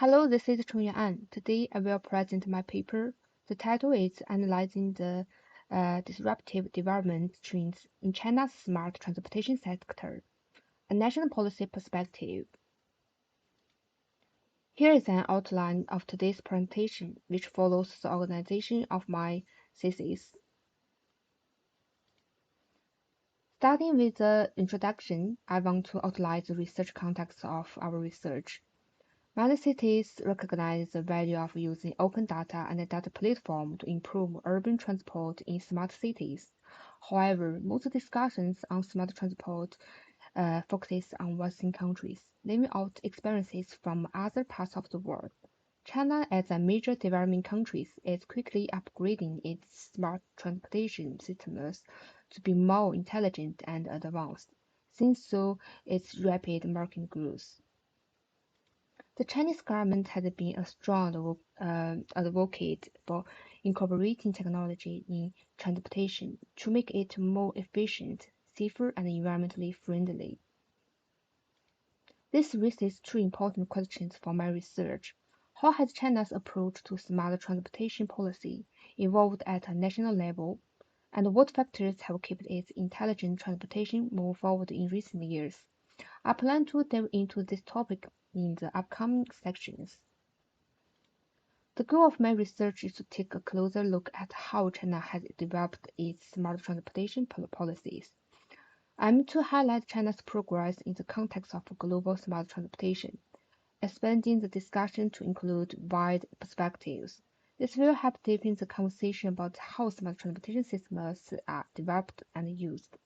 Hello, this is chengyuan. Today I will present my paper. The title is Analyzing the Disruptive Development Trends in China's Smart Transportation Sector, a National Policy Perspective. Here is an outline of today's presentation, which follows the organization of my thesis. Starting with the introduction, I want to outline the research context of our research. Many cities recognize the value of using open data and a data platform to improve urban transport in smart cities. However, most discussions on smart transport focus on Western countries, leaving out experiences from other parts of the world. China, as a major developing country, is quickly upgrading its smart transportation systems to be more intelligent and advanced, since so its rapid market growth. The Chinese government has been a strong advocate for incorporating technology in transportation to make it more efficient, safer, and environmentally friendly. This raises two important questions for my research. How has China's approach to smart transportation policy evolved at a national level, and what factors have kept its intelligent transportation move forward in recent years? I plan to delve into this topic in the upcoming sections. The goal of my research is to take a closer look at how China has developed its smart transportation policies. I'm to highlight China's progress in the context of global smart transportation, expanding the discussion to include wide perspectives. This will help deepen the conversation about how smart transportation systems are developed and used.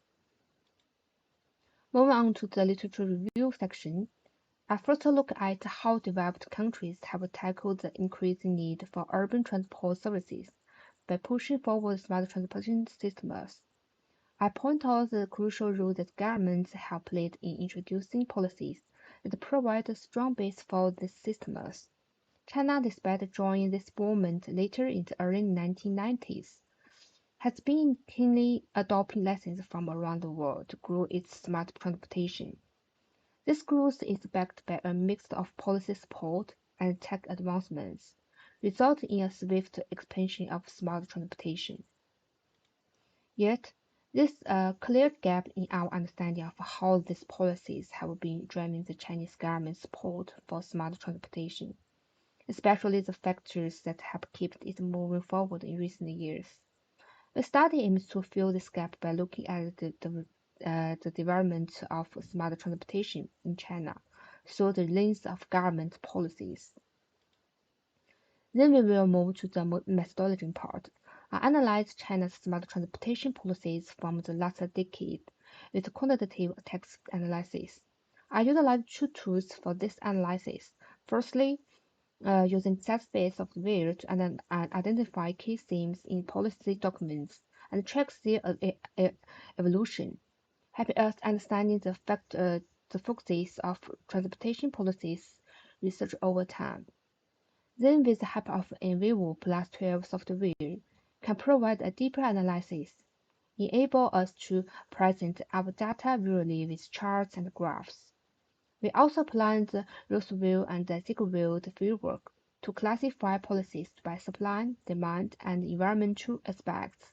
Moving on to the literature review section, I first look at how developed countries have tackled the increasing need for urban transport services by pushing forward smart transportation systems. I point out the crucial role that governments have played in introducing policies that provide a strong base for these systems. China, despite joining this movement later in the early 1990s, has been keenly adopting lessons from around the world to grow its smart transportation. This growth is backed by a mix of policy support and tech advancements, resulting in a swift expansion of smart transportation. Yet, there is a clear gap in our understanding of how these policies have been driving the Chinese government's support for smart transportation, especially the factors that have kept it moving forward in recent years. The study aims to fill this gap by looking at the development of smart transportation in China through the lens of government policies. Then we will move to the methodology part. I analyze China's smart transportation policies from the last decade with quantitative text analysis. I utilize two tools for this analysis. Firstly, using set-based software to identify key themes in policy documents and track their evolution, helping us understanding the focuses of transportation policies research over time. Then, with the help of NVivo plus 12 software, can provide a deeper analysis, enable us to present our data visually with charts and graphs. We also apply the Roosevelt and the Ziegfeld framework to classify policies by supply, demand, and environmental aspects.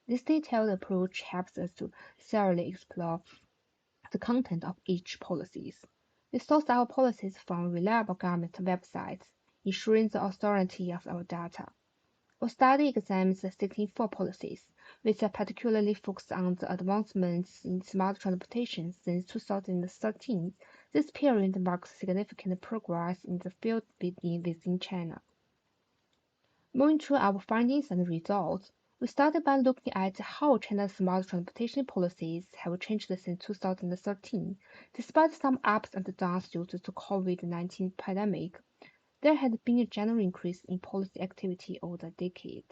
This detailed approach helps us to thoroughly explore the content of each policy. We source our policies from reliable government websites, ensuring the authority of our data. Our study examines the 64 policies, which are particularly focused on the advancements in smart transportation since 2013. This period marks significant progress in the field within China. Moving to our findings and results, we started by looking at how China's smart transportation policies have changed since 2013. Despite some ups and downs due to the COVID-19 pandemic, there has been a general increase in policy activity over the decade.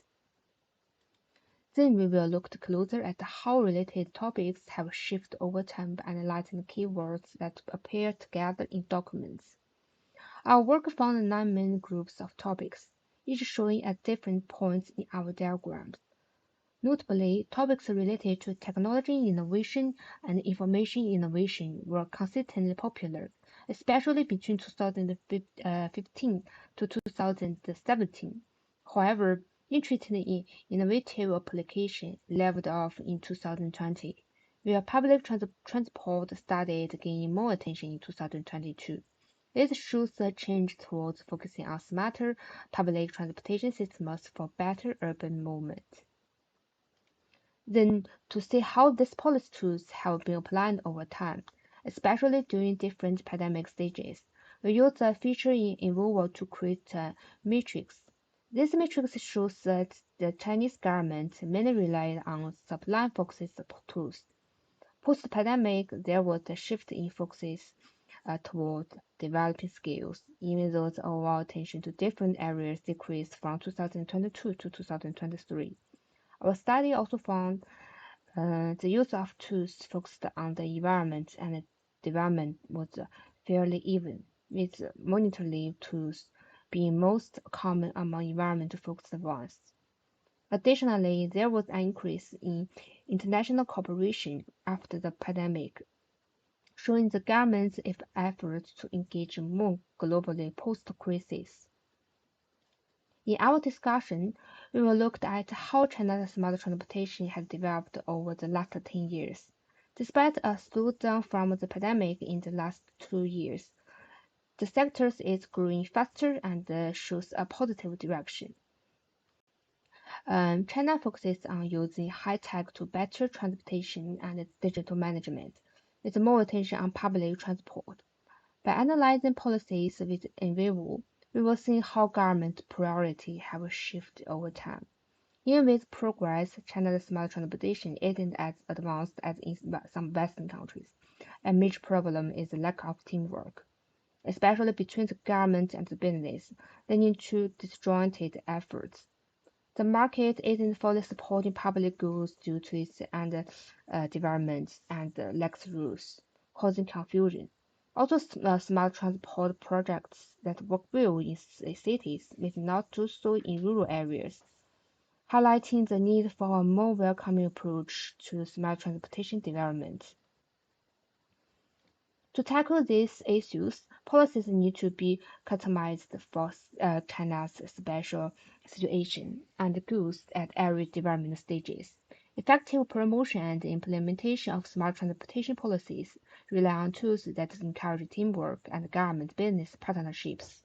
Then we will look closer at how related topics have shifted over time by analyzing keywords that appear together in documents. Our work found 9 main groups of topics, each showing at different points in our diagrams. Notably, topics related to technology innovation and information innovation were consistently popular, especially between 2015 to 2017. However, interest in innovative applications leveled off in 2020, where public transport started gaining more attention in 2022. This shows a change towards focusing on smarter public transportation systems for better urban movement. Then, to see how these policy tools have been applied over time, especially during different pandemic stages, we use a feature in Evolve to create a matrix. This matrix shows that the Chinese government mainly relied on supply-focused tools. Post-pandemic, there was a shift in focus toward developing skills, even though the overall attention to different areas decreased from 2022 to 2023. Our study also found the use of tools focused on the environment and development was fairly even, with monitoring tools being most common among environment-focused ones. Additionally, there was an increase in international cooperation after the pandemic, showing the government's efforts to engage more globally post-crisis. In our discussion, we will look at how China's smart transportation has developed over the last 10 years. Despite a slowdown from the pandemic in the last 2 years, the sector is growing faster and shows a positive direction. China focuses on using high-tech to better transportation and digital management, with more attention on public transport. By analyzing policies with Envivo, we will see how government priorities have shifted over time. Even with progress, China's smart transportation isn't as advanced as in some Western countries. A major problem is the lack of teamwork, especially between the government and the business, leading to disjointed efforts. The market isn't fully supporting public goods due to its development and lax rules, causing confusion. Also, smart transport projects that work well in cities may not do so in rural areas, highlighting the need for a more welcoming approach to smart transportation development. To tackle these issues, policies need to be customized for China's special situation and goods at every development stages. Effective promotion and implementation of smart transportation policies rely on tools that encourage teamwork and government-business partnerships.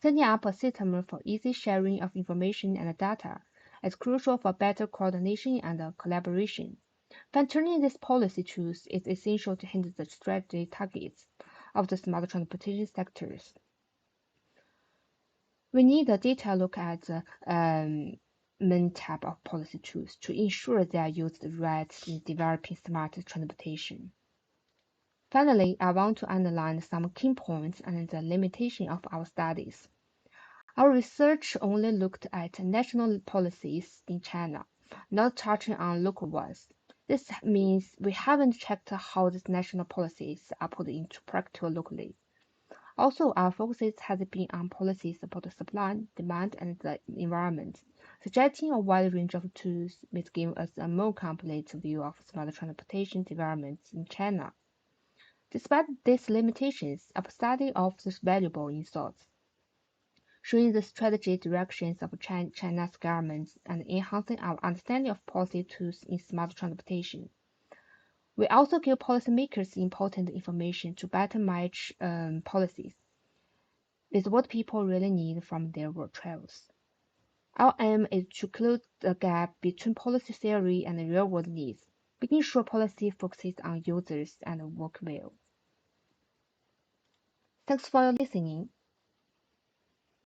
Setting up a system for easy sharing of information and data is crucial for better coordination and collaboration. Fine-tuning these policy tools is essential to hit the strategic targets of the smart transportation sectors. We need a detailed look at the main type of policy tools to ensure they are used right in developing smart transportation. Finally, I want to underline some key points and the limitation of our studies. Our research only looked at national policies in China, not touching on local ones. This means we haven't checked how these national policies are put into practice locally. Also, our focus has been on policies about the supply, demand, and the environment. Suggesting a wide range of tools may give us a more complete view of smart transportation developments in China. Despite these limitations, our study offers valuable insights, showing the strategic directions of China's government and enhancing our understanding of policy tools in smart transportation. We also give policymakers important information to better match policies with what people really need from their work travels. Our aim is to close the gap between policy theory and real-world needs, making sure policy focuses on users and work well. Thanks for your listening.